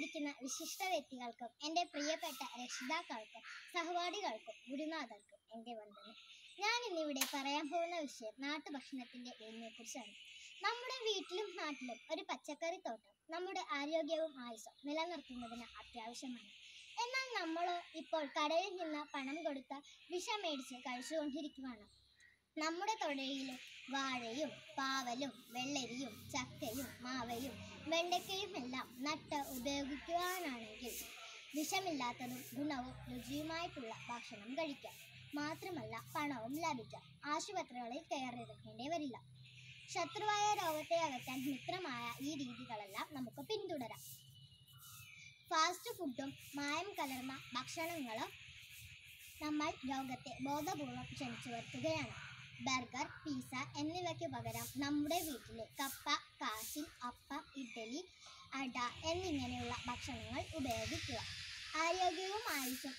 വന്നിരിക്കുന്ന വിശിഷ്ട വ്യക്തികൾക്കും എൻ്റെ പ്രിയപ്പെട്ട രക്ഷിതാക്കൾക്കും സഹപാഠികൾക്കും ഗുരുനാഥർക്കും എൻ്റെ വന്ദനം. ഞാൻ ഇന്നിവിടെ പറയാൻ പോകുന്ന വിഷയം നാട്ടുഭക്ഷണത്തിൻ്റെ വിലയെക്കുറിച്ചാണ്. നമ്മുടെ വീട്ടിലും നാട്ടിലും ഒരു പച്ചക്കറി തോട്ടം നമ്മുടെ ആരോഗ്യവും ആയുസ്സും നിലനിർത്തുന്നതിന് അത്യാവശ്യമാണ്. എന്നാൽ നമ്മളോ ഇപ്പോൾ കടയിൽ നിന്ന് പണം കൊടുത്ത് വിഷം മേടിച്ച് കഴിച്ചുകൊണ്ടിരിക്കുകയാണ്. നമ്മുടെ തൊടിയിലെ വാഴയും പാവലും വെള്ളരിയും ചക്കയും മാവയും വെണ്ടയ്ക്കയും എല്ലാം നട്ട് ഉപയോഗിക്കുവാനാണെങ്കിൽ വിഷമില്ലാത്തതും ഗുണവും രുചിയുമായിട്ടുള്ള ഭക്ഷണം കഴിക്കാം. മാത്രമല്ല പണവും ലാഭിക്കാം. ആശുപത്രികളിൽ കയറിയിറങ്ങേണ്ടി വരില്ല. ശത്രുവായ രോഗത്തെ അകറ്റാൻ മിത്രമായ ഈ രീതികളെല്ലാം നമുക്ക് പിന്തുടരാം. ഫാസ്റ്റ് ഫുഡും മായം കലർന്ന ഭക്ഷണങ്ങളും നമ്മൾ രോഗത്തെ ബോധപൂർവം ക്ഷണിച്ചു വരുത്തുകയാണ്. ബർഗർ, പിസ്സ എന്നിവയ്ക്ക് പകരം നമ്മുടെ വീട്ടിലെ കപ്പ, കാച്ചിൽ, അപ്പം, ഇഡ്ഡലി, അട എന്നിങ്ങനെയുള്ള ഭക്ഷണങ്ങൾ ഉപയോഗിക്കുക. ആരോഗ്യവും ആയുസ്സും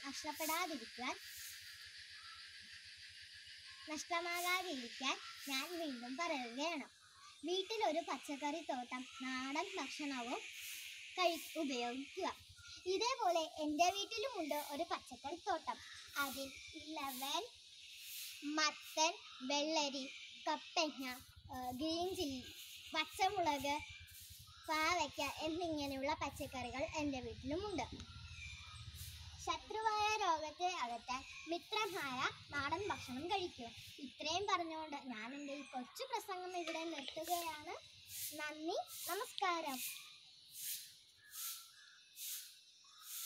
നഷ്ടമാകാതിരിക്കാൻ ഞാൻ വീണ്ടും പറയുകയാണ്. വീട്ടിലൊരു പച്ചക്കറി തോട്ടം, നാടൻ ഭക്ഷണവും ഉപയോഗിക്കുക. ഇതേപോലെ എൻ്റെ വീട്ടിലുമുണ്ട് ഒരു പച്ചക്കറി തോട്ടം. അതിൽ ലെമൺ, മത്തൻ, വെള്ളരി, കപ്പങ്ങ, ഗ്രീൻ ചില്ലി, പച്ചമുളക്, പാവയ്ക്ക എന്നിങ്ങനെയുള്ള പച്ചക്കറികൾ എൻ്റെ വീട്ടിലുമുണ്ട്. ശത്രുവായ രോഗത്തെ അകറ്റാൻ മിത്രമായ നാടൻ ഭക്ഷണം കഴിക്കുക. ഇത്രയും പറഞ്ഞുകൊണ്ട് ഞാൻ എൻ്റെ ഈ കൊച്ചു പ്രസംഗം ഇവിടെ നിർത്തുകയാണ്. നന്ദി, നമസ്കാരം.